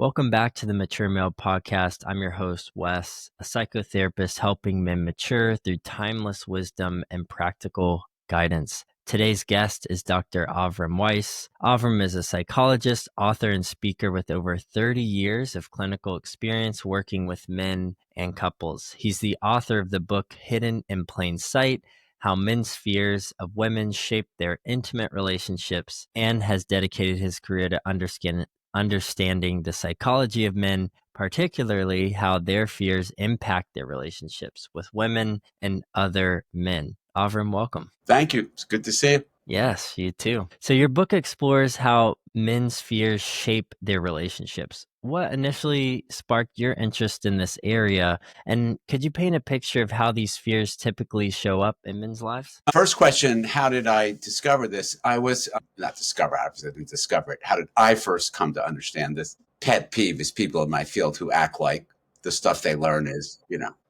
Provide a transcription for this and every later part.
Welcome back to the Mature Male Podcast. I'm your host, Wes, a psychotherapist helping men mature through timeless wisdom and practical guidance. Today's guest is Dr. Avrum Weiss. Avrum is a psychologist, author, and speaker with over 30 years of clinical experience working with men and couples. He's the author of the book Hidden in Plain Sight: How Men's Fears of Women Shape Their Intimate Relationships, and has dedicated his career to understanding the psychology of men, particularly how their fears impact their relationships with women and other men. Avrum, welcome. Thank you. It's good to see you. Yes, you too. So your book explores how men's fears shape their relationships. What initially sparked your interest in this area? And could you paint a picture of how these fears typically show up in men's lives? First question, how did I discover this? I was not discover, I didn't discover it. How did I first come to understand this? Pet peeve is people in my field who act like the stuff they learn is,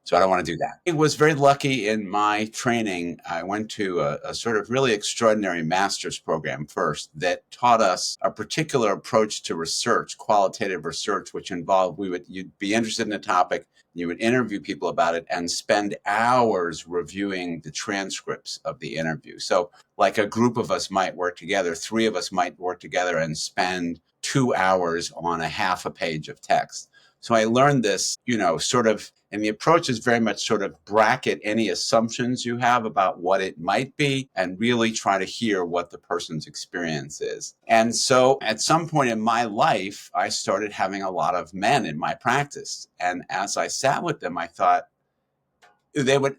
so I don't want to do that. I was very lucky in my training. I went to a sort of really extraordinary master's program first that taught us a particular approach to research, qualitative research, which involved you'd be interested in a topic, you would interview people about it and spend hours reviewing the transcripts of the interview. So like a group of us might work together, 3 of us might work together and spend 2 hours on a half a page of text. So I learned this, sort of, and the approach is very much sort of bracket any assumptions you have about what it might be and really try to hear what the person's experience is. And so at some point in my life, I started having a lot of men in my practice. And as I sat with them, I thought,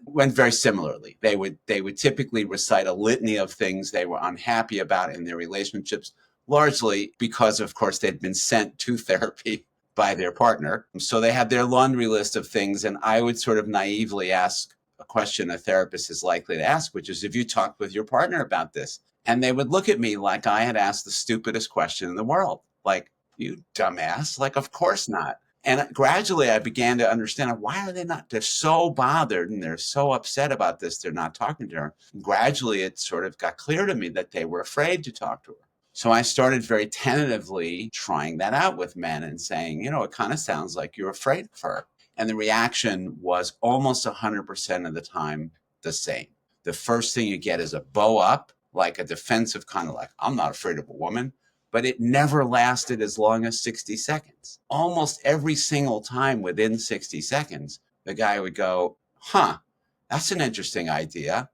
went very similarly. They would typically recite a litany of things they were unhappy about in their relationships, largely because, of course, they'd been sent to therapy by their partner. So they had their laundry list of things. And I would sort of naively ask a question a therapist is likely to ask, which is, have you talked with your partner about this? And they would look at me like I had asked the stupidest question in the world. Like, you dumbass, like, of course not. And gradually I began to understand, why are they not? They're so bothered and they're so upset about this. They're not talking to her. And gradually it sort of got clear to me that they were afraid to talk to her. So I started very tentatively trying that out with men and saying, it kind of sounds like you're afraid of her. And the reaction was almost 100% of the time the same. The first thing you get is a bow up, like a defensive kind of like, I'm not afraid of a woman. But it never lasted as long as 60 seconds. Almost every single time within 60 seconds, the guy would go, that's an interesting idea.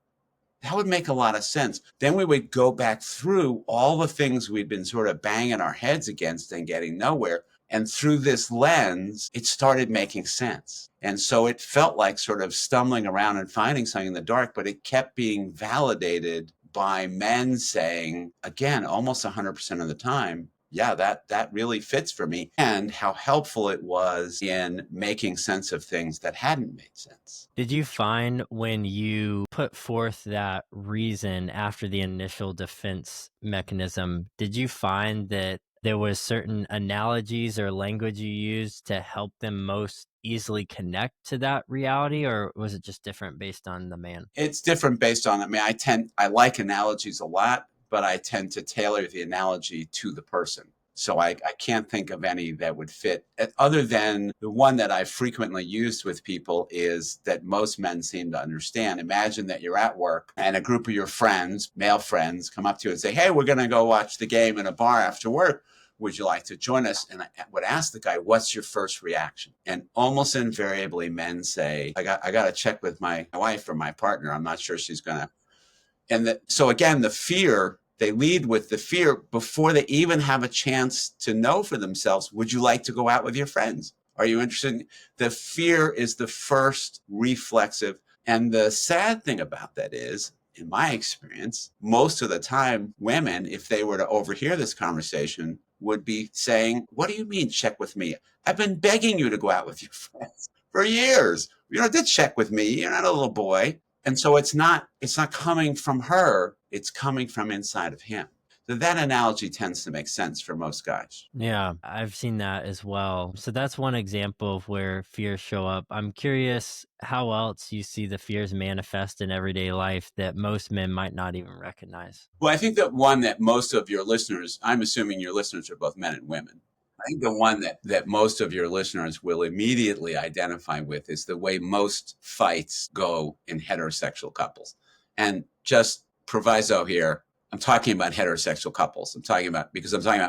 That would make a lot of sense. Then we would go back through all the things we'd been sort of banging our heads against and getting nowhere. And through this lens, it started making sense. And so it felt like sort of stumbling around and finding something in the dark, but it kept being validated by men saying, again, almost 100% of the time, yeah, that really fits for me, and how helpful it was in making sense of things that hadn't made sense. Did you find when you put forth that reason after the initial defense mechanism, did you find that there was certain analogies or language you used to help them most easily connect to that reality, or was it just different based on the man? It's different based on, I like analogies a lot, but I tend to tailor the analogy to the person. So I can't think of any that would fit, other than the one that I frequently used with people is that most men seem to understand. Imagine that you're at work and a group of your friends, male friends, come up to you and say, hey, we're going to go watch the game in a bar after work. Would you like to join us? And I would ask the guy, what's your first reaction? And almost invariably men say, I got to check with my wife or my partner. I'm not sure she's going to. And so again, the fear, they lead with the fear before they even have a chance to know for themselves, would you like to go out with your friends? Are you interested? The fear is the first reflexive. And the sad thing about that is, in my experience, most of the time, women, if they were to overhear this conversation, would be saying, what do you mean check with me? I've been begging you to go out with your friends for years. You don't have to check with me. You're not a little boy. And so it's not coming from her, it's coming from inside of him. So that analogy tends to make sense for most guys. Yeah, I've seen that as well. So that's one example of where fears show up. I'm curious how else you see the fears manifest in everyday life that most men might not even recognize. Well, I think that one that most of your listeners, I'm assuming your listeners are both men and women. I think the one that most of your listeners will immediately identify with is the way most fights go in heterosexual couples. And just proviso here, I'm talking about heterosexual couples. I'm talking about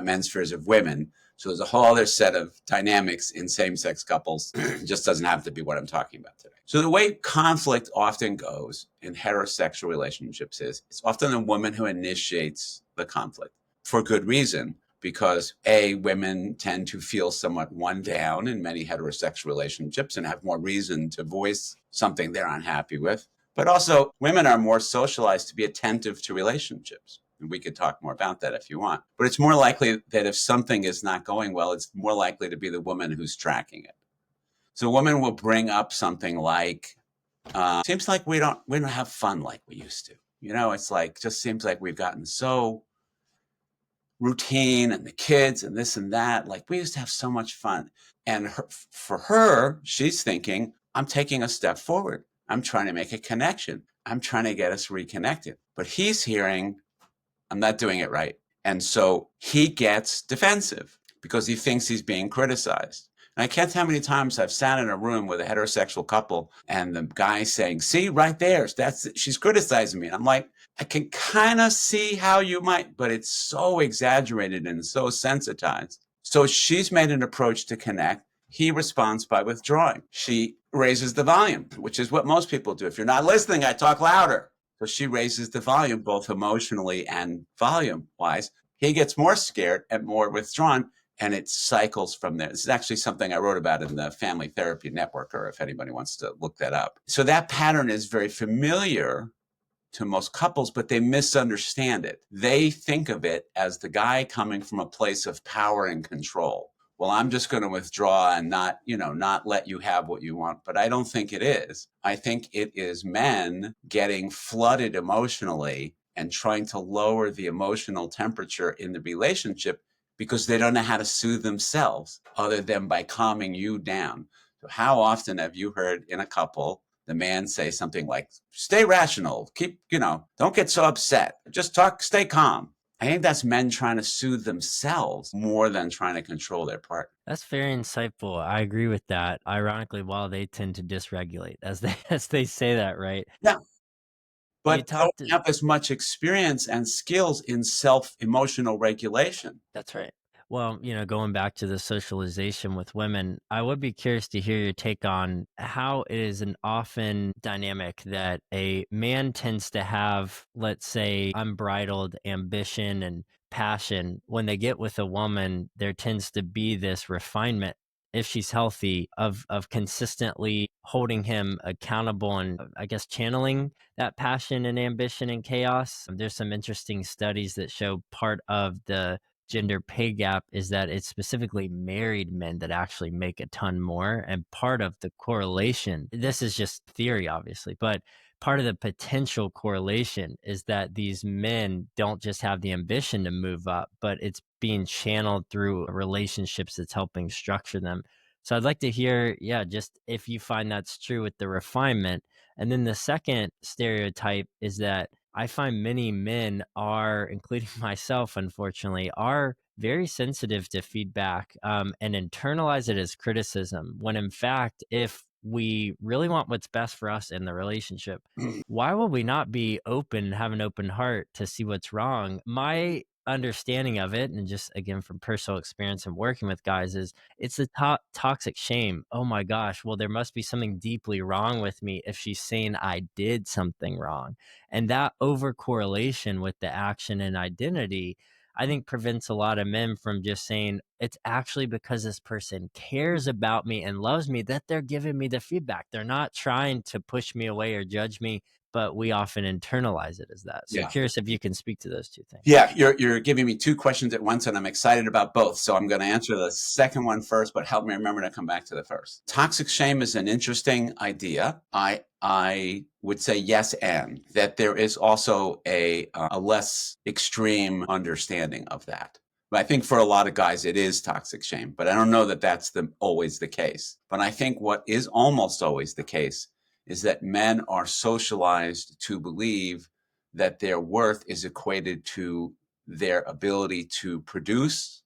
men's fears of women. So there's a whole other set of dynamics in same-sex couples. It just doesn't have to be what I'm talking about today. So the way conflict often goes in heterosexual relationships is it's often the woman who initiates the conflict for good reason, because women tend to feel somewhat one down in many heterosexual relationships and have more reason to voice something they're unhappy with. But also, women are more socialized to be attentive to relationships. And we could talk more about that if you want. But it's more likely that if something is not going well, it's more likely to be the woman who's tracking it. So a woman will bring up something like, seems like we don't have fun like we used to. It's like, just seems like we've gotten so routine and the kids and this and that. Like we used to have so much fun. And for her, she's thinking, I'm taking a step forward. I'm trying to make a connection. I'm trying to get us reconnected. But he's hearing, I'm not doing it right. And so he gets defensive because he thinks he's being criticized. And I can't tell how many times I've sat in a room with a heterosexual couple and the guy saying, see, right there, she's criticizing me. And I'm like, I can kind of see how you might, but it's so exaggerated and so sensitized. So she's made an approach to connect. He responds by withdrawing. She raises the volume, which is what most people do. If you're not listening, I talk louder. So she raises the volume, both emotionally and volume-wise. He gets more scared and more withdrawn, and it cycles from there. This is actually something I wrote about in the Family Therapy Network, or if anybody wants to look that up. So that pattern is very familiar to most couples, but they misunderstand it. They think of it as the guy coming from a place of power and control. Well, I'm just going to withdraw and not let you have what you want. But I don't think it is. I think it is men getting flooded emotionally and trying to lower the emotional temperature in the relationship because they don't know how to soothe themselves other than by calming you down. So how often have you heard in a couple the man say something like, stay rational, don't get so upset, just talk, stay calm? I think that's men trying to soothe themselves more than trying to control their partner. That's very insightful. I agree with that. Ironically, while they tend to dysregulate as they as they say that, right? Yeah, You but don't talked have as much experience and skills in self-emotional regulation. That's right. Well, going back to the socialization with women, I would be curious to hear your take on how it is an often dynamic that a man tends to have, let's say, unbridled ambition and passion. When they get with a woman, there tends to be this refinement, if she's healthy, of consistently holding him accountable and I guess channeling that passion and ambition and chaos. There's some interesting studies that show part of the gender pay gap is that it's specifically married men that actually make a ton more. And part of the correlation, this is just theory, obviously, but part of the potential correlation is that these men don't just have the ambition to move up, but it's being channeled through relationships that's helping structure them. So I'd like to hear, yeah, just if you find that's true with the refinement. And then the second stereotype is that I find many men are, including myself, unfortunately, are very sensitive to feedback and internalize it as criticism. When in fact, if we really want what's best for us in the relationship, why will we not be open, have an open heart to see what's wrong? My understanding of it, and just again from personal experience and working with guys, is it's the toxic shame. Oh my gosh, well, there must be something deeply wrong with me if she's saying I did something wrong. And that over correlation with the action and identity, I think prevents a lot of men from just saying, it's actually because this person cares about me and loves me that they're giving me the feedback. They're not trying to push me away or judge me, but we often internalize it as that. So Yeah. curious if you can speak to those two things. Yeah, you're giving me two questions at once, and I'm excited about both. So I'm going to answer the second one first, but help me remember to come back to the first. Toxic shame is an interesting idea. I would say yes, and that there is also a less extreme understanding of that. But I think for a lot of guys, it is toxic shame, but I don't know that that's always the case. But I think what is almost always the case is that men are socialized to believe that their worth is equated to their ability to produce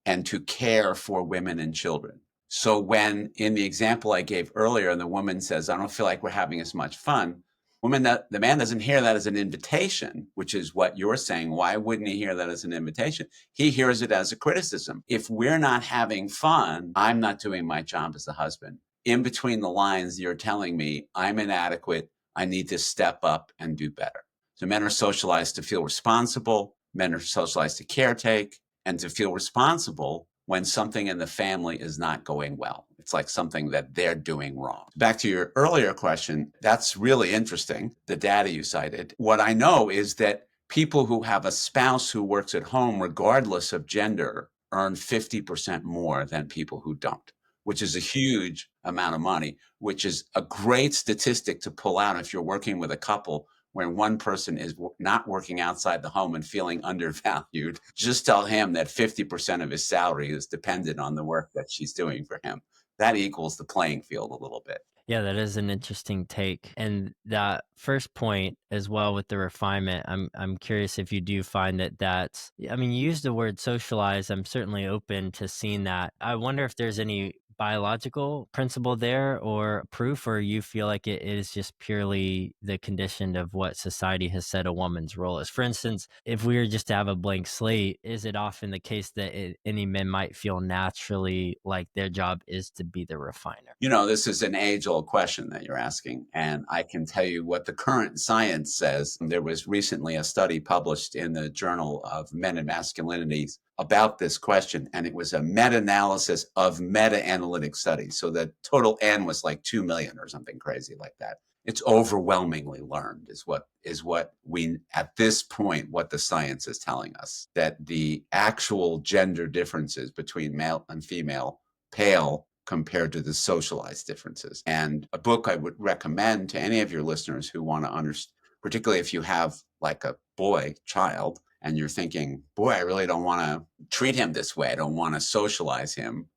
and to care for women and children. So when in the example I gave earlier, and the woman says, I don't feel like we're having as much fun, the man doesn't hear that as an invitation, which is what you're saying. Why wouldn't he hear that as an invitation? He hears it as a criticism. If we're not having fun, I'm not doing my job as a husband. In between the lines, you're telling me I'm inadequate. I need to step up and do better. So men are socialized to feel responsible. Men are socialized to caretake and to feel responsible when something in the family is not going well. It's like something that they're doing wrong. Back to your earlier question, that's really interesting, the data you cited. What I know is that people who have a spouse who works at home, regardless of gender, earn 50% more than people who don't, which is a huge amount of money, which is a great statistic to pull out if you're working with a couple where one person is not working outside the home and feeling undervalued. Just tell him that 50% of his salary is dependent on the work that she's doing for him. That equals the playing field a little bit. Yeah, that is an interesting take. And that first point as well with the refinement, I'm curious if you do find that that's, I mean, you use the word socialize. I'm certainly open to seeing that. I wonder if there's any biological principle there or proof, or you feel like it is just purely the condition of what society has said a woman's role is. For instance, if we were just to have a blank slate, is it often the case that any men might feel naturally like their job is to be the refiner? You know, this is an age old question that you're asking. And I can tell you what the current science says. There was recently a study published in the Journal of Men and Masculinities about this question. And it was a meta analysis of meta analytic studies. So the total N was like 2 million or something crazy like that. It's overwhelmingly learned, is what we, at this point, what the science is telling us, that the actual gender differences between male and female pale compared to the socialized differences. And a book I would recommend to any of your listeners who want to understand, particularly if you have like a boy child and you're thinking, boy, I really don't want to treat him this way. I don't want to socialize him.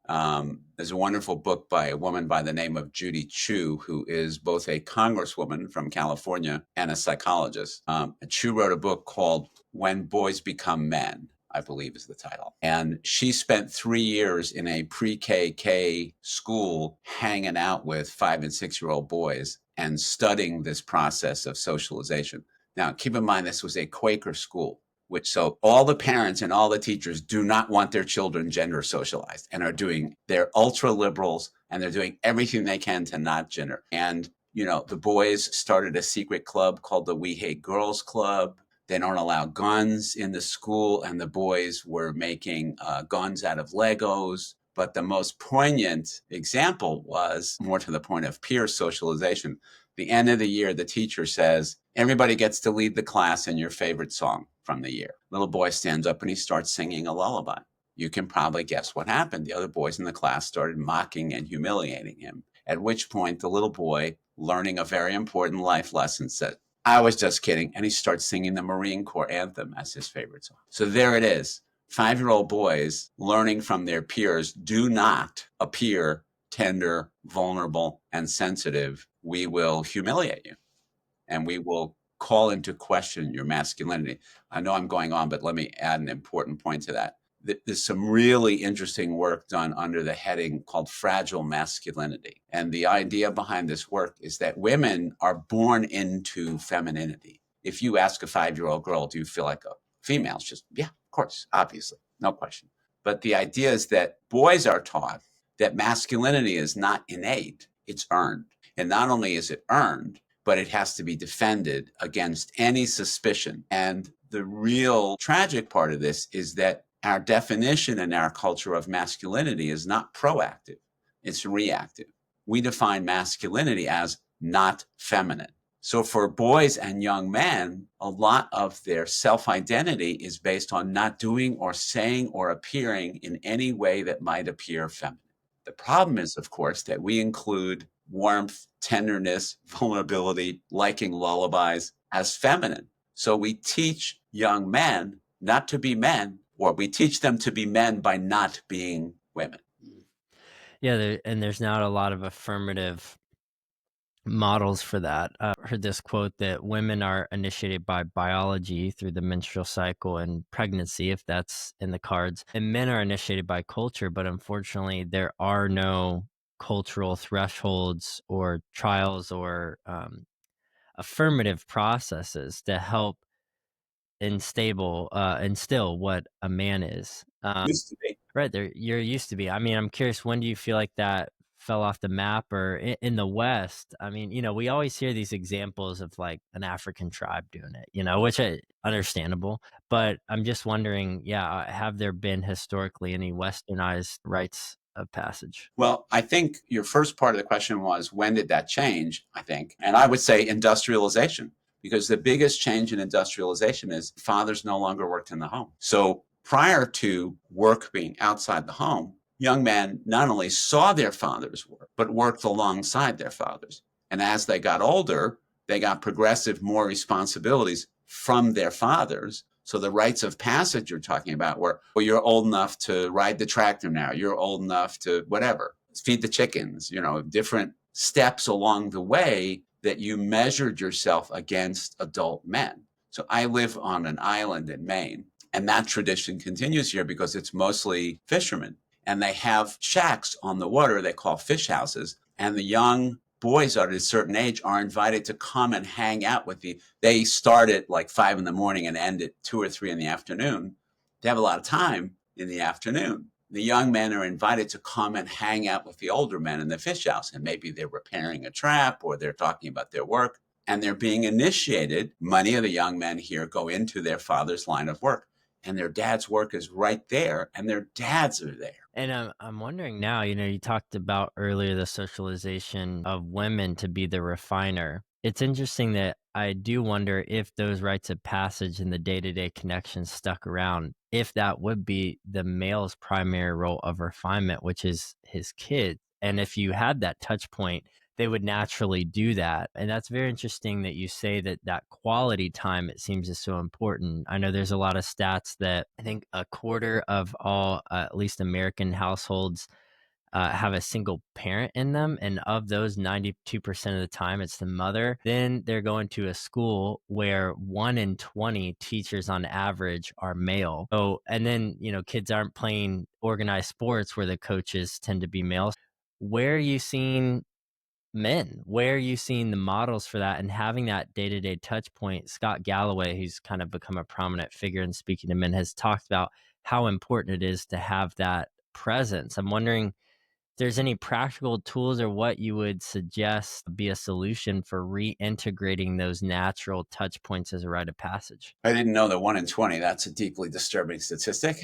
There's a wonderful book by a woman by the name of Judy Chu, who is both a congresswoman from California and a psychologist. And Chu wrote a book called When Boys Become Men, I believe is the title. And she spent 3 years in a pre-KK school hanging out with 5 and 6-year-old boys and studying this process of socialization. Now, keep in mind, this was a Quaker school, which so all the parents and all the teachers do not want their children gender socialized and are doing, they're ultra liberals and they're doing everything they can to not gender. And, you know, the boys started a secret club called the We Hate Girls Club. They don't allow guns in the school, and the boys were making guns out of Legos. But the most poignant example was more to the point of peer socialization. The end of the year, the teacher says, everybody gets to lead the class in your favorite song from the year. Little boy stands up and he starts singing a lullaby. You can probably guess what happened. The other boys in the class started mocking and humiliating him, at which point the little boy, learning a very important life lesson, said, I was just kidding. And he starts singing the Marine Corps anthem as his favorite song. So there it is. 5-year-old boys learning from their peers, do not appear tender, vulnerable, and sensitive. We will humiliate you and we will call into question your masculinity. I know I'm going on, but let me add an important point to that. There's some really interesting work done under the heading called fragile masculinity. And the idea behind this work is that women are born into femininity. If you ask a 5-year-old girl, do you feel like a female? It's just, yeah, of course, obviously, no question. But the idea is that boys are taught that masculinity is not innate, it's earned. And not only is it earned, but it has to be defended against any suspicion. And the real tragic part of this is that our definition in our culture of masculinity is not proactive, it's reactive. We define masculinity as not feminine. So for boys and young men, a lot of their self-identity is based on not doing or saying or appearing in any way that might appear feminine. The problem is, of course, that we include warmth, tenderness, vulnerability, liking lullabies as feminine. So we teach young men not to be men, or we teach them to be men by not being women. Yeah, and there's not a lot of affirmative models for that. I heard this quote that women are initiated by biology through the menstrual cycle and pregnancy, if that's in the cards, and men are initiated by culture. But unfortunately, there are no cultural thresholds or trials or affirmative processes to help instill what a man is. Used to be. Right, there you're used to be. I mean, I'm curious, when do you feel like that fell off the map? Or in the West, I mean, we always hear these examples of like an African tribe doing it, which I understandable. But I'm just wondering, yeah, have there been historically any westernized rites of passage? Well, I think your first part of the question was, when did that change? I think. And I would say industrialization, because the biggest change in industrialization is fathers no longer worked in the home. So prior to work being outside the home, young men not only saw their fathers work, but worked alongside their fathers. And as they got older, they got progressive more responsibilities from their fathers. So the rites of passage you're talking about were, well, you're old enough to ride the tractor now. You're old enough to whatever, feed the chickens, different steps along the way that you measured yourself against adult men. So I live on an island in Maine, and that tradition continues here because it's mostly fishermen. And they have shacks on the water they call fish houses. And the young boys at a certain age are invited to come and hang out with they start at like 5 a.m. and end at 2 or 3 in the afternoon. They have a lot of time in the afternoon. The young men are invited to come and hang out with the older men in the fish house. And maybe they're repairing a trap or they're talking about their work, and they're being initiated. Many of the young men here go into their father's line of work, and their dad's work is right there, and their dads are there. And I'm wondering now, you talked about earlier the socialization of women to be the refiner. It's interesting that I do wonder if those rites of passage and the day-to-day connections stuck around, if that would be the male's primary role of refinement, which is his kid. And if you had that touch point, they would naturally do that. And that's very interesting that you say that that quality time, it seems, is so important. I know there's a lot of stats that I think a quarter of all, at least American households, have a single parent in them. And of those, 92% of the time, it's the mother. Then they're going to a school where 1 in 20 teachers on average are male. So, and then, kids aren't playing organized sports where the coaches tend to be males. Where are you seeing men? Where are you seeing the models for that and having that day-to-day touch point? Scott Galloway, who's kind of become a prominent figure in speaking to men, has talked about how important it is to have that presence. I'm wondering if there's any practical tools or what you would suggest be a solution for reintegrating those natural touch points as a rite of passage. I didn't know that 1 in 20, that's a deeply disturbing statistic.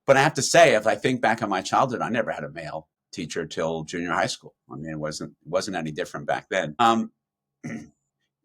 But I have to say, if I think back on my childhood, I never had a male teacher till junior high school. I mean, it wasn't any different back then. I'm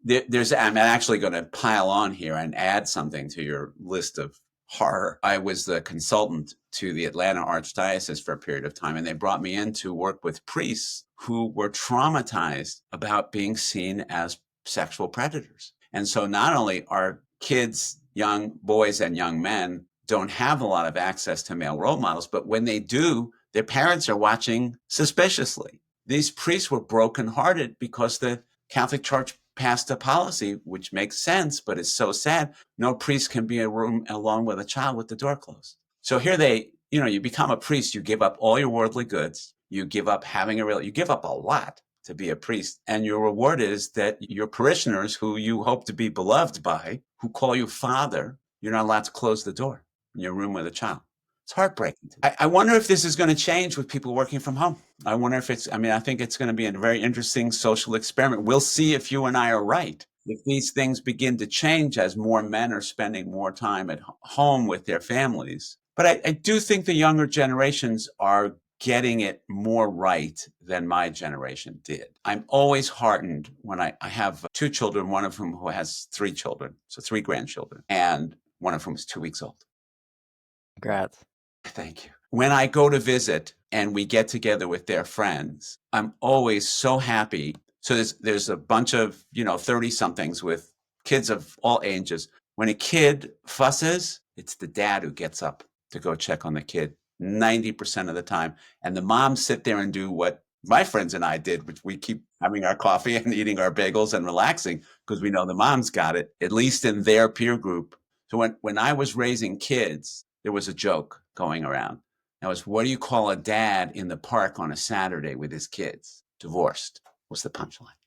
actually going to pile on here and add something to your list of horror. I was the consultant to the Atlanta Archdiocese for a period of time, and they brought me in to work with priests who were traumatized about being seen as sexual predators. And so not only are kids, young boys and young men, don't have a lot of access to male role models, but when they do, their parents are watching suspiciously. These priests were brokenhearted because the Catholic Church passed a policy, which makes sense, but it's so sad. No priest can be in a room alone with a child with the door closed. So here you become a priest, you give up all your worldly goods, you give up you give up a lot to be a priest. And your reward is that your parishioners, who you hope to be beloved by, who call you father, you're not allowed to close the door in your room with a child. It's heartbreaking. I wonder if this is going to change with people working from home. I wonder if I think it's going to be a very interesting social experiment. We'll see if you and I are right. If these things begin to change as more men are spending more time at home with their families. But I do think the younger generations are getting it more right than my generation did. I'm always heartened when I have 2 children, one of whom who has 3 children, so 3 grandchildren, and one of whom is 2 weeks old. Congrats. Thank you. When I go to visit and we get together with their friends, I'm always so happy. So there's a bunch of, 30 somethings with kids of all ages. When a kid fusses, it's the dad who gets up to go check on the kid 90% of the time. And the moms sit there and do what my friends and I did, which we keep having our coffee and eating our bagels and relaxing because we know the moms got it, at least in their peer group. So when I was raising kids, there was a joke going around. That was, what do you call a dad in the park on a Saturday with his kids? Divorced was the punchline.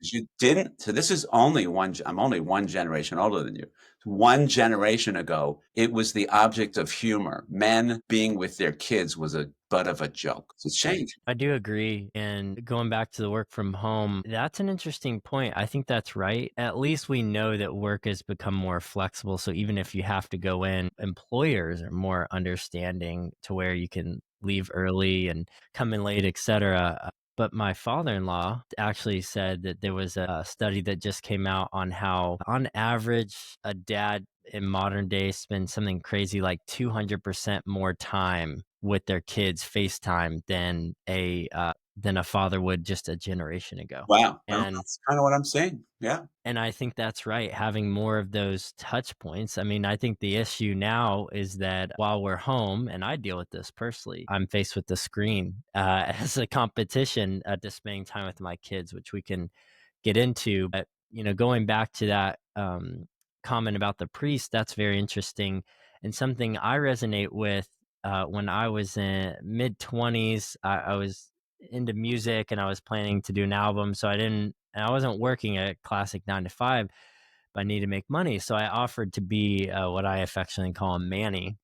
'Cause you didn't. So this is only I'm only one generation older than you. One generation ago, it was the object of humor. Men being with their kids was a butt of a joke. So it's changed. I do agree. And going back to the work from home, that's an interesting point. I think that's right. At least we know that work has become more flexible. So even if you have to go in, employers are more understanding to where you can leave early and come in late, etc. But my father in law actually said that there was a study that just came out on how, on average, a dad in modern days spend something crazy like 200% more time with their kids FaceTime than a father would just a generation ago. Wow. Well, And that's kind of what I'm saying. Yeah. and I think that's right, having more of those touch points. I mean, I think the issue now is that while we're home, and I deal with this personally, I'm faced with the screen as a competition at spending time with my kids, which we can get into. But, going back to that comment about the priest, that's very interesting and something I resonate with. When I was in mid 20s, I was into music and I was planning to do an album. So I wasn't working a classic 9 to 5, but I needed to make money. So I offered to be what I affectionately call a Manny.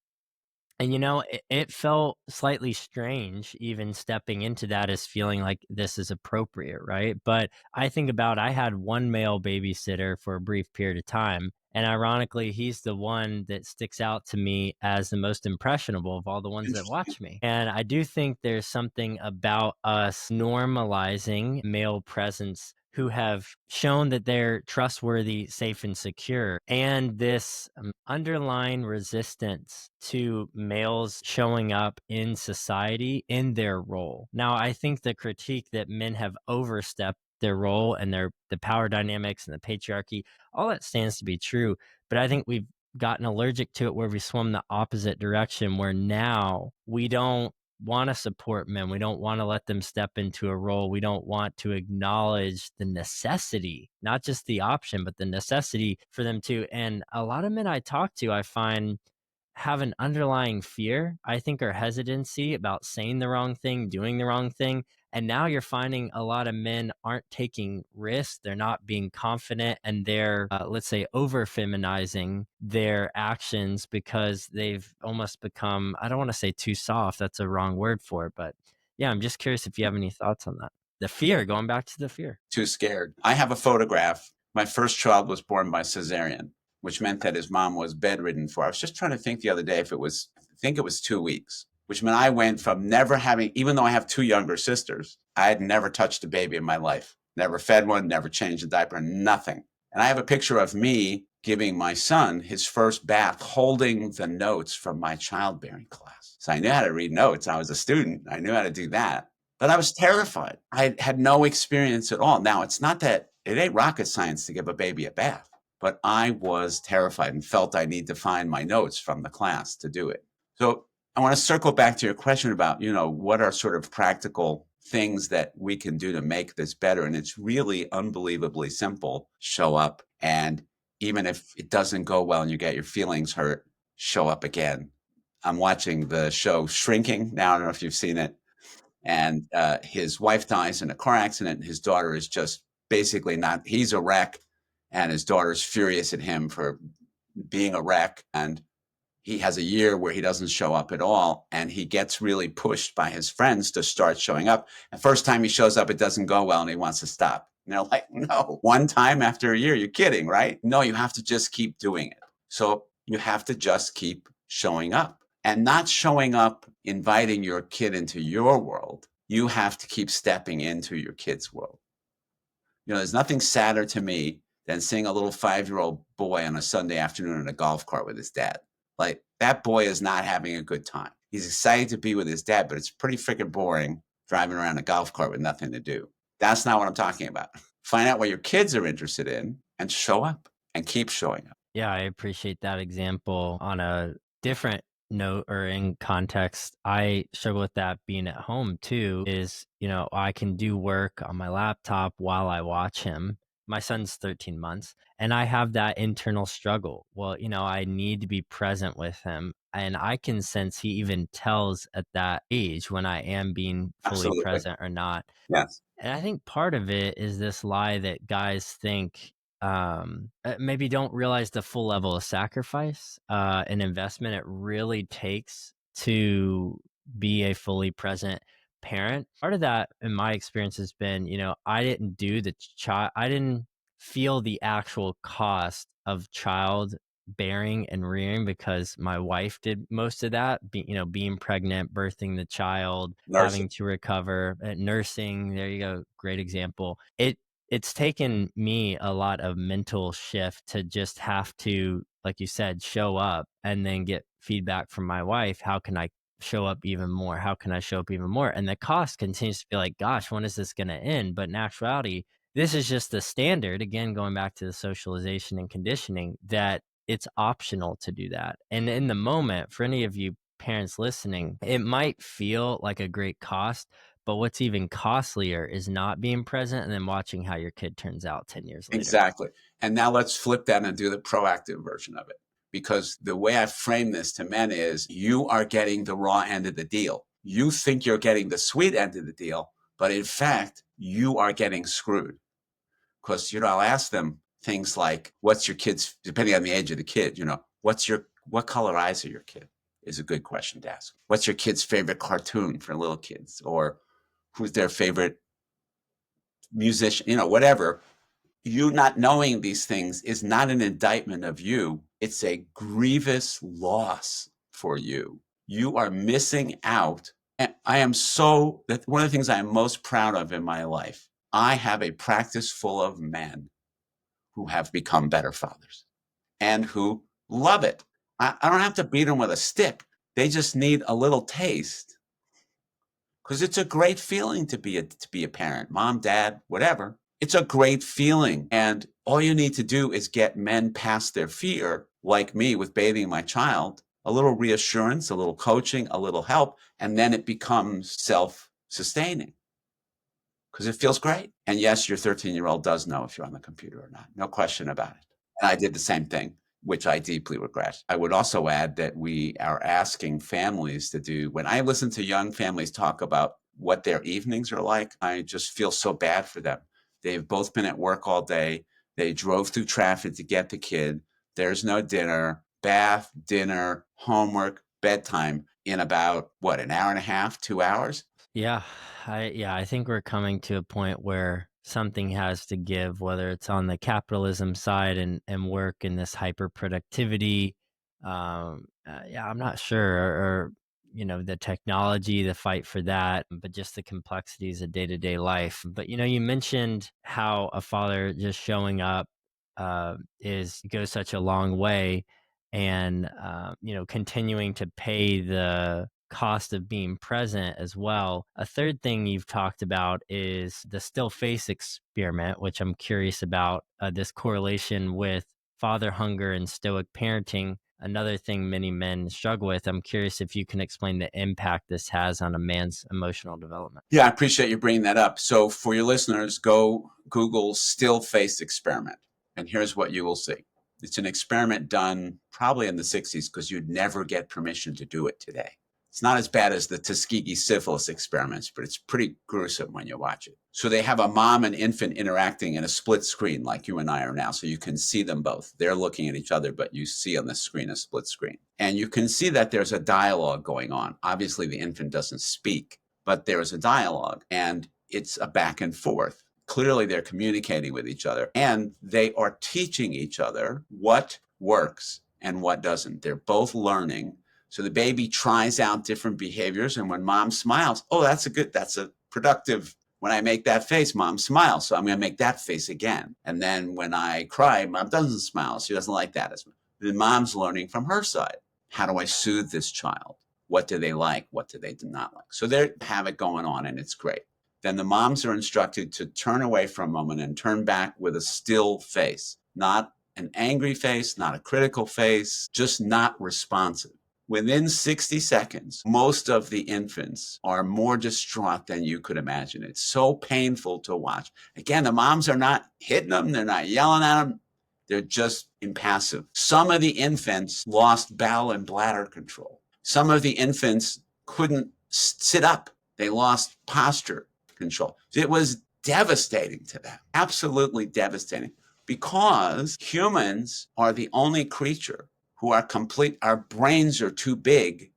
And it felt slightly strange even stepping into that as feeling like this is appropriate, right? But I had one male babysitter for a brief period of time. And ironically, he's the one that sticks out to me as the most impressionable of all the ones that Interesting. watch me. And I do think there's something about us normalizing male presence who have shown that they're trustworthy, safe, and secure. And this underlying resistance to males showing up in society in their role. Now, I think the critique that men have overstepped their role and the power dynamics and the patriarchy, all that stands to be true. But I think we've gotten allergic to it where we swim the opposite direction, where now we don't want to support men. We don't want to let them step into a role. We don't want to acknowledge the necessity, not just the option, but the necessity for them to. And a lot of men I talk to, I find have an underlying fear, I think, or hesitancy about saying the wrong thing, doing the wrong thing. And now you're finding a lot of men aren't taking risks. They're not being confident and they're, let's say, over feminizing their actions because they've almost become, I don't want to say too soft. That's a wrong word for it. But yeah, I'm just curious if you have any thoughts on that. The fear, going back to the fear. Too scared. I have a photograph. My first child was born by cesarean, which meant that his mom was bedridden for, I was just trying to think the other day if it was, I think it was 2 weeks, which meant I went from never having, even though I have two younger sisters, I had never touched a baby in my life, never fed one, never changed a diaper, nothing. And I have a picture of me giving my son his first bath, holding the notes from my childbearing class. So I knew how to read notes. I was a student. I knew how to do that. But I was terrified. I had no experience at all. Now, it's not that it ain't rocket science to give a baby a bath, but I was terrified and felt I need to find my notes from the class to do it. So I want to circle back to your question about, what are sort of practical things that we can do to make this better. And it's really unbelievably simple. Show up. And even if it doesn't go well and you get your feelings hurt, show up again. I'm watching the show Shrinking now. I don't know if you've seen it. And his wife dies in a car accident. His daughter is just basically not, he's a wreck. And his daughter's furious at him for being a wreck. And he has a year where he doesn't show up at all. And he gets really pushed by his friends to start showing up. The first time he shows up, it doesn't go well and he wants to stop. And they're like, no, one time after a year, you're kidding, right? No, you have to just keep doing it. So you have to just keep showing up. And not showing up, inviting your kid into your world. You have to keep stepping into your kid's world. There's nothing sadder to me than seeing a little 5-year-old boy on a Sunday afternoon in a golf cart with his dad. Like, that boy is not having a good time. He's excited to be with his dad, but it's pretty freaking boring driving around a golf cart with nothing to do. That's not what I'm talking about. Find out what your kids are interested in and show up and keep showing up. Yeah, I appreciate that example on a different note or in context, I struggle with that being at home too. Is, I can do work on my laptop while I watch him. My son's 13 months, and I have that internal struggle. Well, I need to be present with him. And I can sense he even tells at that age when I am being fully Absolutely. present or not. Yes. And I think part of it is this lie that guys think, maybe don't realize the full level of sacrifice and investment it really takes to be a fully present parent. Part of that, in my experience, has been, I didn't do I didn't feel the actual cost of child bearing and rearing because my wife did most of that. Being pregnant, birthing the child, Nursing. having to recover, nursing. There you go, great example. It's taken me a lot of mental shift to just have to, like you said, show up and then get feedback from my wife. How can I show up even more? How can I show up even more? And the cost continues to be like, gosh, when is this going to end? But in actuality, this is just the standard. Again, going back to the socialization and conditioning, that it's optional to do that. And in the moment, for any of you parents listening, it might feel like a great cost, but what's even costlier is not being present and then watching how your kid turns out 10 years later. Exactly. And now let's flip that and do the proactive version of it. Because the way I frame this to men is you are getting the raw end of the deal. You think you're getting the sweet end of the deal, but in fact, you are getting screwed. Because, I'll ask them things like, what's your kid's, depending on the age of the kid, what color eyes are your kid? Is a good question to ask. What's your kid's favorite cartoon for little kids? Or who's their favorite musician? Whatever. You not knowing these things is not an indictment of you. It's a grievous loss for you. You are missing out. And that one of the things I am most proud of in my life, I have a practice full of men who have become better fathers and who love it. I don't have to beat them with a stick. They just need a little taste because it's a great feeling to be a parent, mom, dad, whatever. It's a great feeling. And all you need to do is get men past their fear, like me with bathing my child, a little reassurance, a little coaching, a little help, and then it becomes self-sustaining because it feels great. And yes, your 13-year-old does know if you're on the computer or not. No question about it. And I did the same thing, which I deeply regret. I would also add that we are asking families to do, when I listen to young families talk about what their evenings are like, I just feel so bad for them. They've both been at work all day. They drove through traffic to get the kid. There's no dinner, bath, dinner, homework, bedtime in about, an hour and a half, 2 hours? Yeah, I think we're coming to a point where something has to give, whether it's on the capitalism side and work and this hyper productivity. Yeah, I'm not sure, or the technology, the fight for that, but just the complexities of day to day life. But you mentioned how a father just showing up is goes such a long way, and continuing to pay the cost of being present as well. A third thing you've talked about is the still face experiment, which I'm curious about, this correlation with father hunger and stoic parenting. Another thing many men struggle with. I'm curious if you can explain the impact this has on a man's emotional development. Yeah, I appreciate you bringing that up. So for your listeners, go Google still face experiment. And here's what you will see. It's an experiment done probably in the 60s because you'd never get permission to do it today. It's not as bad as the Tuskegee syphilis experiments, but it's pretty gruesome when you watch it. So they have a mom and infant interacting in a split screen like you and I are now. So you can see them both. They're looking at each other, but you see on the screen a split screen. And you can see that there's a dialogue going on. Obviously, the infant doesn't speak, but there's a dialogue and it's a back and forth. Clearly, they're communicating with each other and they are teaching each other what works and what doesn't. They're both learning. So the baby tries out different behaviors. And when mom smiles, oh, that's a productive. When I make that face, mom smiles. So I'm going to make that face again. And then when I cry, mom doesn't smile. She doesn't like that as much. The mom's learning from her side. How do I soothe this child? What do they like? What do they not like? So they have it going on and it's great. Then the moms are instructed to turn away for a moment and turn back with a still face, not an angry face, not a critical face, just not responsive. Within 60 seconds, most of the infants are more distraught than you could imagine. It's so painful to watch. Again, the moms are not hitting them, they're not yelling at them, they're just impassive. Some of the infants lost bowel and bladder control. Some of the infants couldn't sit up, they lost posture control. It was devastating to them, absolutely devastating, because humans are the only creature who are complete. Our brains are too big,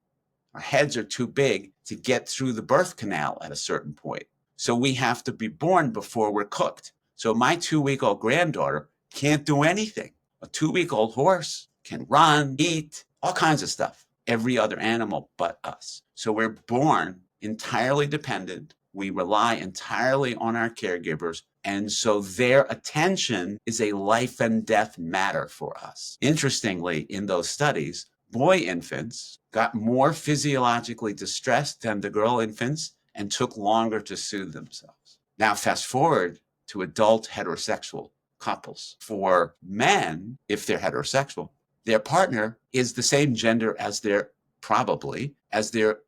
our heads are too big to get through the birth canal at a certain point. So we have to be born before we're cooked. So my 2-week-old granddaughter can't do anything. A 2-week-old horse can run, eat, all kinds of stuff. Every other animal but us. So we're born entirely dependent. We rely entirely on our caregivers. And so their attention is a life and death matter for us. Interestingly, in those studies, boy infants got more physiologically distressed than the girl infants and took longer to soothe themselves. Now, fast forward to adult heterosexual couples. For men, if they're heterosexual, their partner is the same gender as their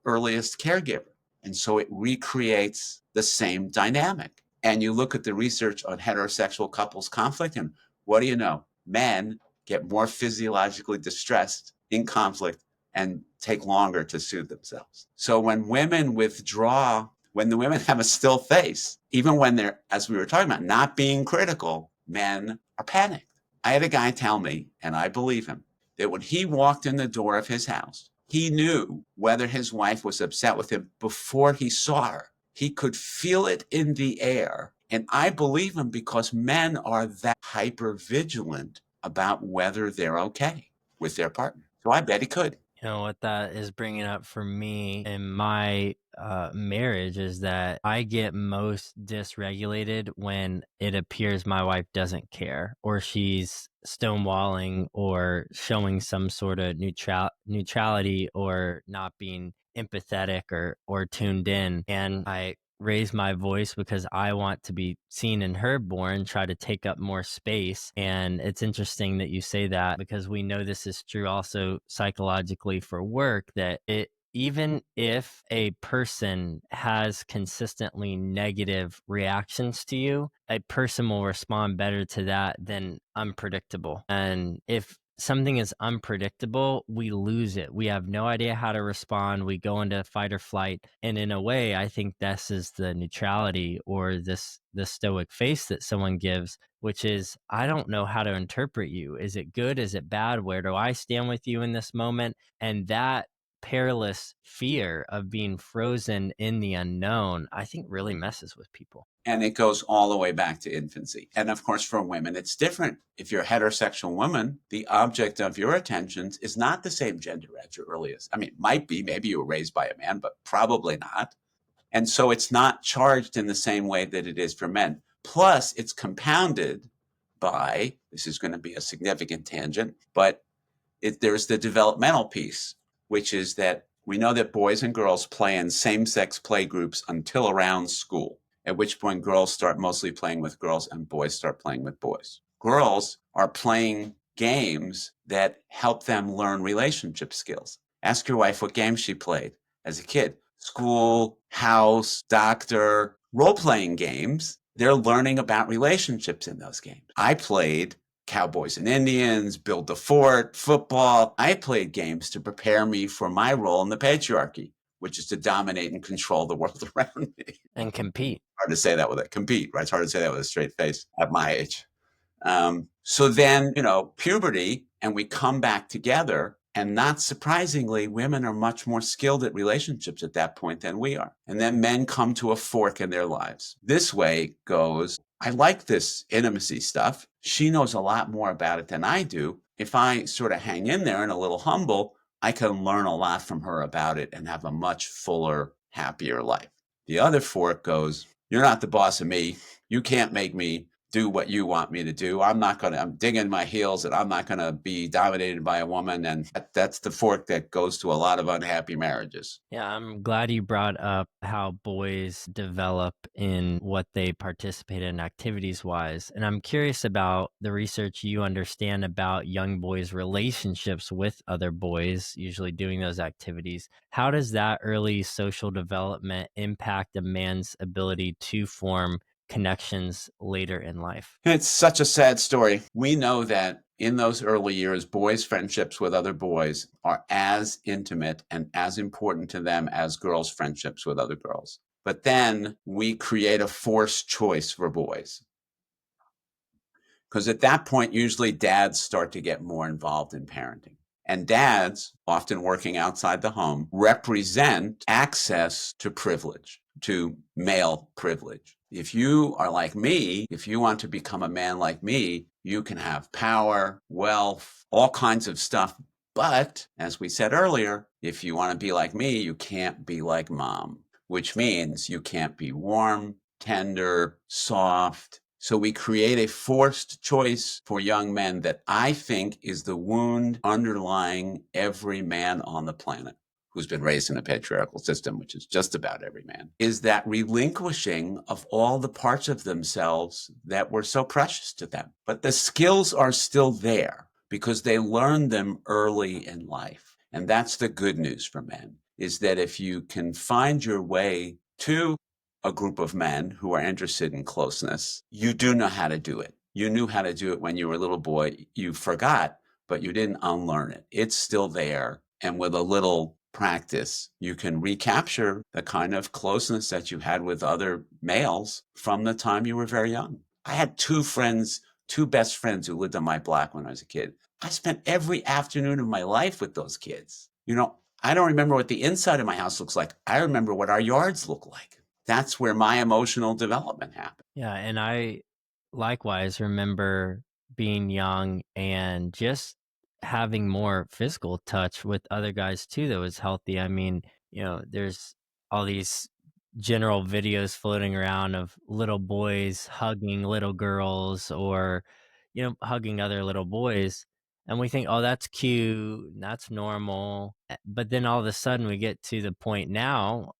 earliest caregiver. And so it recreates the same dynamic. And you look at the research on heterosexual couples conflict, and what do you know? Men get more physiologically distressed in conflict and take longer to soothe themselves. So when women withdraw, when the women have a still face, even when they're, as we were talking about, not being critical, men are panicked. I had a guy tell me, and I believe him, that when he walked in the door of his house, he knew whether his wife was upset with him before he saw her. He could feel it in the air. And I believe him because men are that hyper vigilant about whether they're okay with their partner. So I bet he could. You know what that is bringing up for me in my marriage is that I get most dysregulated when it appears my wife doesn't care, or she's stonewalling, or showing some sort of neutrality, or not being empathetic or tuned in. And I raise my voice because I want to be seen and heard more and try to take up more space. And it's interesting that you say that, because we know this is true also psychologically for work, that even if a person has consistently negative reactions to you, a person will respond better to that than unpredictable. And if something is unpredictable, we lose it. We have no idea how to respond. We go into fight or flight. And in a way, I think this is the neutrality, or the stoic face that someone gives, which is, I don't know how to interpret you. Is it good? Is it bad? Where do I stand with you in this moment? And that perilous fear of being frozen in the unknown, I think really messes with people. And it goes all the way back to infancy. And of course, for women, it's different. If you're a heterosexual woman, the object of your attentions is not the same gender as your earliest. I mean, it might be, maybe you were raised by a man, but probably not. And so it's not charged in the same way that it is for men. Plus, it's compounded by, this is going to be a significant tangent, but there's the developmental piece, which is that we know that boys and girls play in same-sex play groups until around school, at which point girls start mostly playing with girls and boys start playing with boys. Girls are playing games that help them learn relationship skills. Ask your wife what games she played as a kid. School, house, doctor, role-playing games. They're learning about relationships in those games. I played Cowboys and Indians, Build the Fort, football. I played games to prepare me for my role in the patriarchy, which is to dominate and control the world around me. And compete. Hard to say that with compete, right? It's hard to say that with a straight face at my age. So then, puberty, and we come back together. And not surprisingly, women are much more skilled at relationships at that point than we are. And then men come to a fork in their lives. This way goes, I like this intimacy stuff. She knows a lot more about it than I do. If I sort of hang in there and a little humble, I can learn a lot from her about it and have a much fuller, happier life. The other fork goes, you're not the boss of me. You can't make me do what you want me to do. I'm digging my heels and I'm not going to be dominated by a woman. And that's the fork that goes to a lot of unhappy marriages. Yeah, I'm glad you brought up how boys develop in what they participate in activities wise. And I'm curious about the research you understand about young boys' relationships with other boys, usually doing those activities. How does that early social development impact a man's ability to form connections later in life? It's such a sad story. We know that in those early years, boys' friendships with other boys are as intimate and as important to them as girls' friendships with other girls. But then we create a forced choice for boys. Because at that point, usually dads start to get more involved in parenting. And dads, often working outside the home, represent access to privilege, to male privilege. If you are like me, if you want to become a man like me, you can have power, wealth, all kinds of stuff. But as we said earlier, if you want to be like me, you can't be like mom, which means you can't be warm, tender, soft. So we create a forced choice for young men that I think is the wound underlying every man on the planet who's been raised in a patriarchal system, which is just about every man, is that relinquishing of all the parts of themselves that were so precious to them. But the skills are still there because they learned them early in life. And that's the good news for men, is that if you can find your way to a group of men who are interested in closeness, you do know how to do it. You knew how to do it when you were a little boy. You forgot, but you didn't unlearn it. It's still there. And with a little practice, you can recapture the kind of closeness that you had with other males from the time you were very young. I had two best friends who lived on my block when I was a kid. I spent every afternoon of my life with those kids. I don't remember what the inside of my house looks like. I remember what our yards look like. That's where my emotional development happened. Yeah, and I likewise remember being young and just having more physical touch with other guys too that was healthy. I mean, there's all these general videos floating around of little boys hugging little girls or, hugging other little boys. And we think, oh, that's cute, that's normal. But then all of a sudden we get to the point now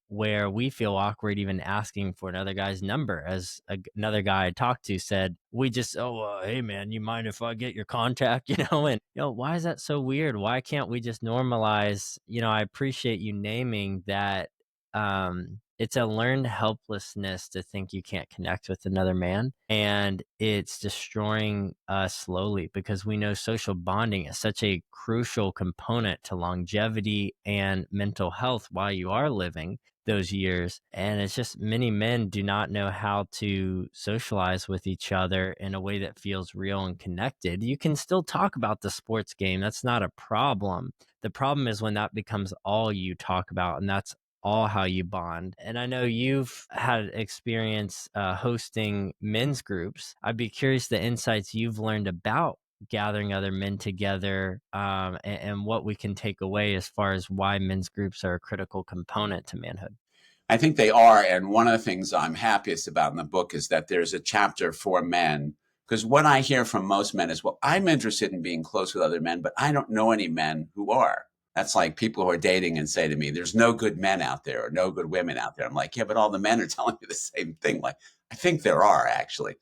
where we feel awkward even asking for another guy's number. As another guy I talked to said, we just, hey man, you mind if I get your contact? And, why is that so weird? Why can't we just normalize? I appreciate you naming that. It's a learned helplessness to think you can't connect with another man, and it's destroying us slowly because we know social bonding is such a crucial component to longevity and mental health while you are living those years. And it's just many men do not know how to socialize with each other in a way that feels real and connected. You can still talk about the sports game, that's not a problem. The problem is when that becomes all you talk about, and that's all how you bond. And I know you've had experience hosting men's groups. I'd be curious the insights you've learned about gathering other men together, and what we can take away as far as why men's groups are a critical component to manhood. I think they are. And one of the things I'm happiest about in the book is that there's a chapter for men. Because what I hear from most men is, well, I'm interested in being close with other men, but I don't know any men who are. That's like people who are dating and say to me, there's no good men out there or no good women out there. I'm like, yeah, but all the men are telling me the same thing. Like, I think there are actually.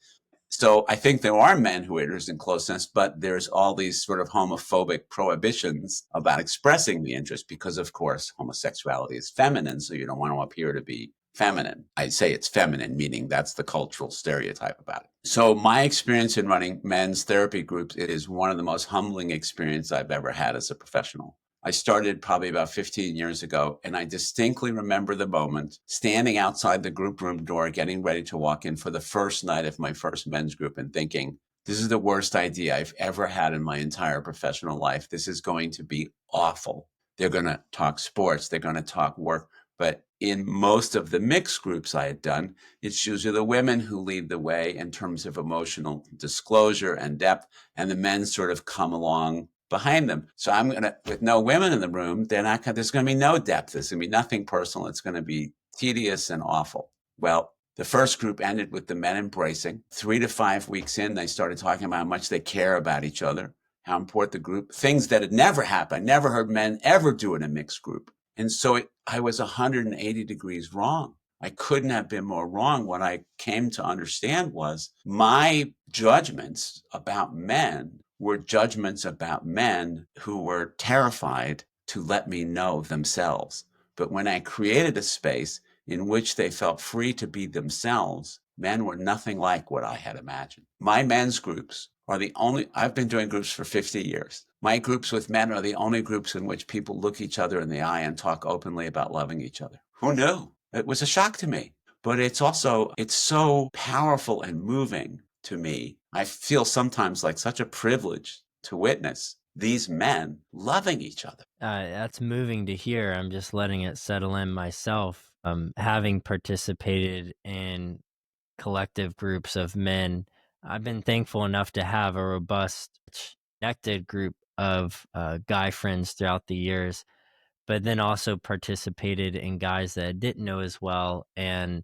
So I think there are men who are interested in closeness, but there's all these sort of homophobic prohibitions about expressing the interest because, of course, homosexuality is feminine. So you don't want to appear to be feminine. I say it's feminine, meaning that's the cultural stereotype about it. So my experience in running men's therapy groups, it is one of the most humbling experiences I've ever had as a professional. I started probably about 15 years ago, and I distinctly remember the moment standing outside the group room door, getting ready to walk in for the first night of my first men's group and thinking, this is the worst idea I've ever had in my entire professional life. This is going to be awful. They're going to talk sports. They're going to talk work. But in most of the mixed groups I had done, it's usually the women who lead the way in terms of emotional disclosure and depth, and the men sort of come along behind them. So I'm going to, with no women in the room, there's going to be no depth. There's going to be nothing personal. It's going to be tedious and awful. Well, The first group ended with the men embracing. 3 to 5 weeks in, they started talking about how much they care about each other, how important the group, things that had never happened. I never heard men ever do in a mixed group. And so I was 180 degrees wrong. I couldn't have been more wrong. What I came to understand was my judgments about men were judgments about men who were terrified to let me know themselves. But when I created a space in which they felt free to be themselves, men were nothing like what I had imagined. My men's groups are the only, I've been doing groups for 50 years. My groups with men are the only groups in which people look each other in the eye and talk openly about loving each other. Who knew? It was a shock to me. But it's so powerful and moving to me. I feel sometimes like such a privilege to witness these men loving each other. That's moving to hear. I'm just letting it settle in myself. Having participated in collective groups of men, I've been thankful enough to have a robust, connected group of guy friends throughout the years, but then also participated in guys that I didn't know as well. And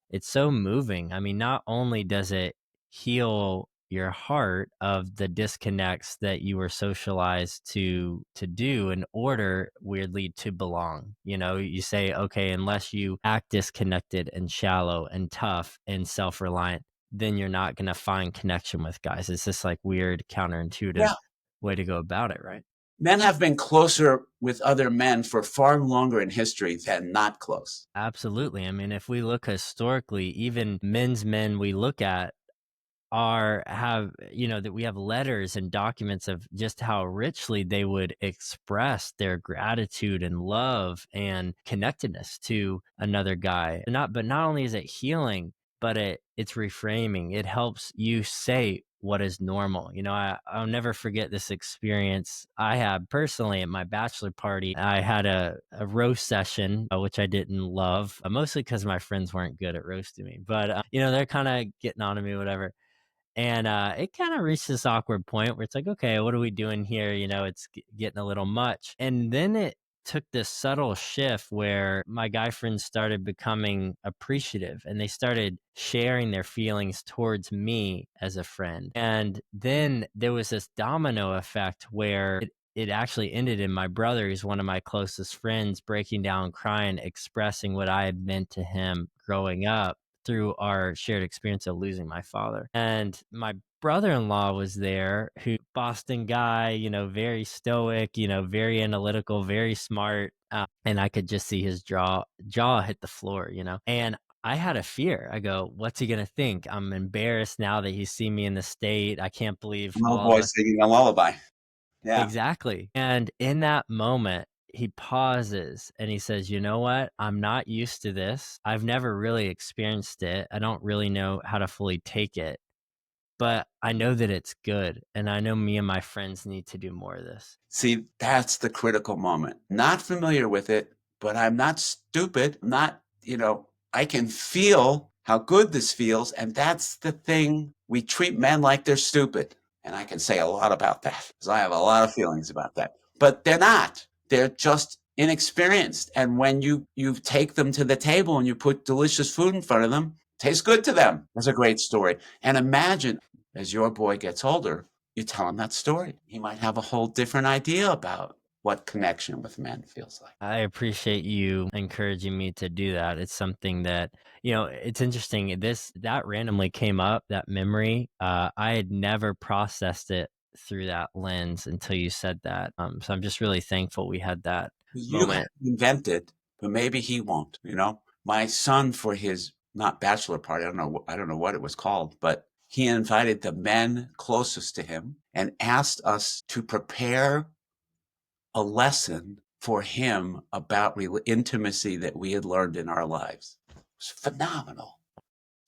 it's so moving. I mean, not only does it heal your heart of the disconnects that you were socialized to do in order weirdly to belong. You know, you say, okay, unless you act disconnected and shallow and tough and self-reliant, then you're not going to find connection with guys. It's this like weird counterintuitive Yeah. way to go about it, right? Men have been closer with other men for far longer in history than not close. Absolutely. I mean, if we look historically, even men's men we look at are have that we have letters and documents of just how richly they would express their gratitude and love and connectedness to another guy. Not only is it healing, but it's reframing. It helps you say what is normal. I'll never forget this experience I had personally at my bachelor party. I had a roast session, which I didn't love, mostly because my friends weren't good at roasting me. But they're kind of getting on to me, whatever. And it kind of reached this awkward point where it's like, okay, what are we doing here? It's getting a little much. And then it took this subtle shift where my guy friends started becoming appreciative and they started sharing their feelings towards me as a friend. And then there was this domino effect where it actually ended in my brother, who's one of my closest friends, breaking down, crying, expressing what I had meant to him growing up through our shared experience of losing my father. And my brother-in-law was there, who Boston guy, very stoic, very analytical, very smart. And I could just see his jaw hit the floor. And I had a fear. I go, what's he going to think? I'm embarrassed now that he's seen me in the state. I can't believe An old all of boy us. singing a lullaby. Yeah. Exactly. And in that moment, he pauses and he says, "You know what? I'm not used to this. I've never really experienced it. I don't really know how to fully take it, but I know that it's good. And I know me and my friends need to do more of this." See, that's the critical moment. Not familiar with it, but I'm not stupid. I'm not, I can feel how good this feels. And that's the thing. We treat men like they're stupid. And I can say a lot about that because I have a lot of feelings about that. But they're not. They're just inexperienced. And when you take them to the table and you put delicious food in front of them, tastes good to them. That's a great story. And imagine as your boy gets older, you tell him that story. He might have a whole different idea about what connection with men feels like. I appreciate you encouraging me to do that. It's something that, it's interesting. That randomly came up, that memory. I had never processed it through that lens until you said that. So I'm just really thankful we had that You have moment. invented, but maybe he won't. My son for his not bachelor party, I don't know what it was called, but he invited the men closest to him and asked us to prepare a lesson for him about intimacy that we had learned in our lives. It was phenomenal,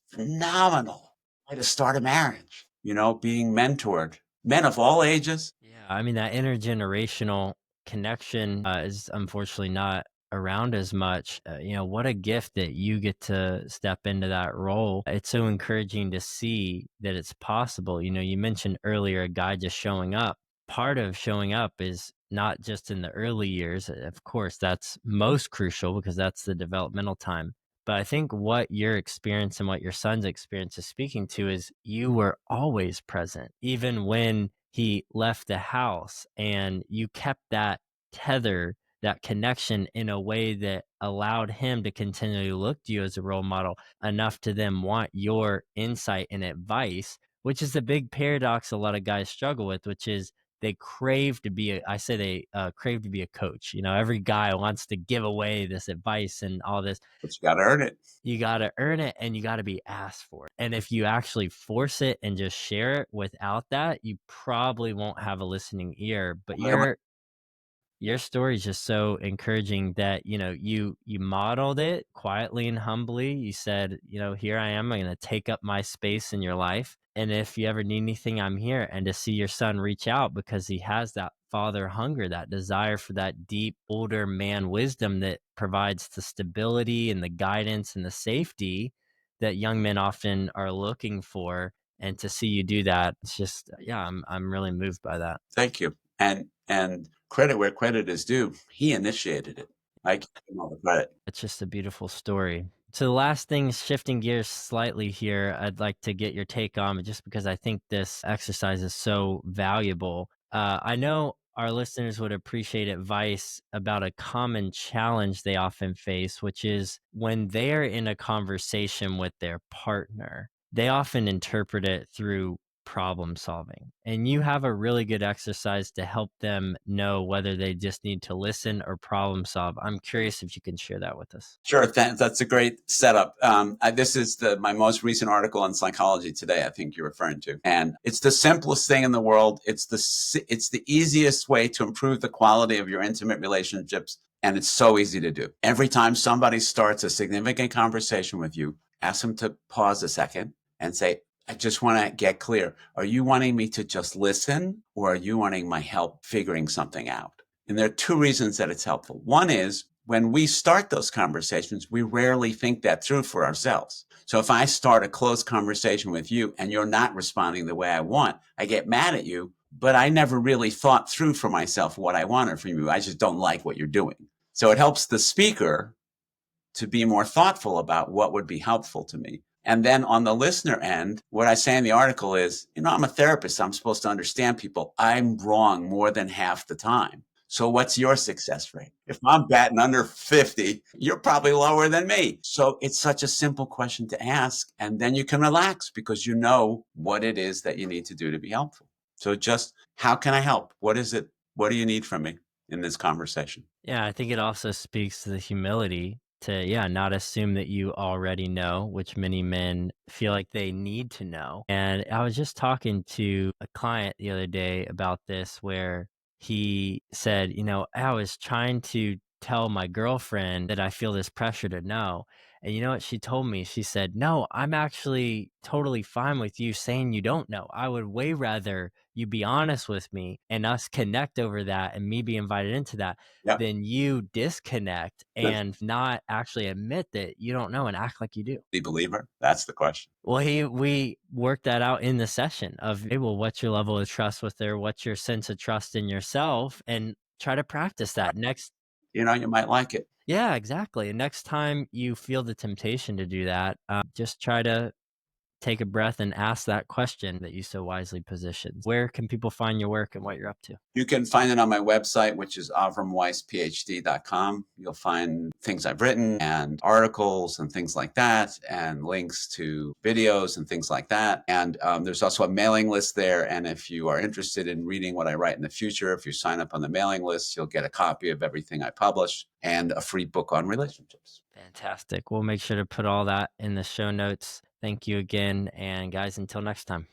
phenomenal way to start a marriage, being mentored, men of all ages. Yeah, I mean, that intergenerational connection is unfortunately not around as much. What a gift that you get to step into that role. It's so encouraging to see that it's possible. You mentioned earlier a guy just showing up. Part of showing up is not just in the early years. Of course, that's most crucial because that's the developmental time. But I think what your experience and what your son's experience is speaking to is you were always present, even when he left the house, and you kept that tether, that connection in a way that allowed him to continually look to you as a role model enough to then want your insight and advice, which is the big paradox a lot of guys struggle with, which is they crave to be I say they crave to be a coach. Every guy wants to give away this advice and all this. But you got to earn it. You gotta earn it and you gotta be asked for it. And if you actually force it and just share it without that, you probably won't have a listening ear. But your story is just so encouraging that, you modeled it quietly and humbly. You said, here I am, I'm going to take up my space in your life. And if you ever need anything, I'm here. And to see your son reach out because he has that father hunger, that desire for that deep older man wisdom that provides the stability and the guidance and the safety that young men often are looking for. And to see you do that, it's just, yeah, I'm really moved by that. Thank you. And credit where credit is due. He initiated it. I give him all the credit. It's just a beautiful story. So the last thing, shifting gears slightly here, I'd like to get your take on, just because I think this exercise is so valuable. I know our listeners would appreciate advice about a common challenge they often face, which is when they're in a conversation with their partner, they often interpret it through problem solving. And you have a really good exercise to help them know whether they just need to listen or problem solve. I'm curious if you can share that with us. Sure, that's a great setup. This is my most recent article on Psychology Today. I think you're referring to, and it's the simplest thing in the world. It's the easiest way to improve the quality of your intimate relationships, and it's so easy to do. Every time somebody starts a significant conversation with you, ask them to pause a second and say, I just want to get clear. Are you wanting me to just listen, or are you wanting my help figuring something out? And there are two reasons that it's helpful. One is when we start those conversations, we rarely think that through for ourselves. So if I start a close conversation with you and you're not responding the way I want, I get mad at you, but I never really thought through for myself what I wanted from you. I just don't like what you're doing. So it helps the speaker to be more thoughtful about what would be helpful to me. And then on the listener end, what I say in the article is, I'm a therapist. I'm supposed to understand people. I'm wrong more than half the time. So what's your success rate? If I'm batting under 50, you're probably lower than me. So it's such a simple question to ask. And then you can relax because you know what it is that you need to do to be helpful. So just, how can I help? What is it? What do you need from me in this conversation? Yeah, I think it also speaks to the humility to, yeah, not assume that you already know, which many men feel like they need to know. And I was just talking to a client the other day about this, where he said, I was trying to tell my girlfriend that I feel this pressure to know. And you know what she told me? She said, no, I'm actually totally fine with you saying you don't know. I would way rather you be honest with me and us connect over that and me be invited into that Yeah. than you disconnect and not actually admit that you don't know and act like you do. The believer? That's the question. Well, we worked that out in the session of, hey, well, what's your level of trust with her? What's your sense of trust in yourself? And try to practice that next. You might like it. Yeah, exactly. And next time you feel the temptation to do that, just try to take a breath and ask that question that you so wisely positioned. Where can people find your work and what you're up to? You can find it on my website, which is avrumweissphd.com. You'll find things I've written and articles and things like that, and links to videos and things like that. And there's also a mailing list there. And if you are interested in reading what I write in the future, if you sign up on the mailing list, you'll get a copy of everything I publish and a free book on relationships. Fantastic. We'll make sure to put all that in the show notes. Thank you again. And guys, until next time.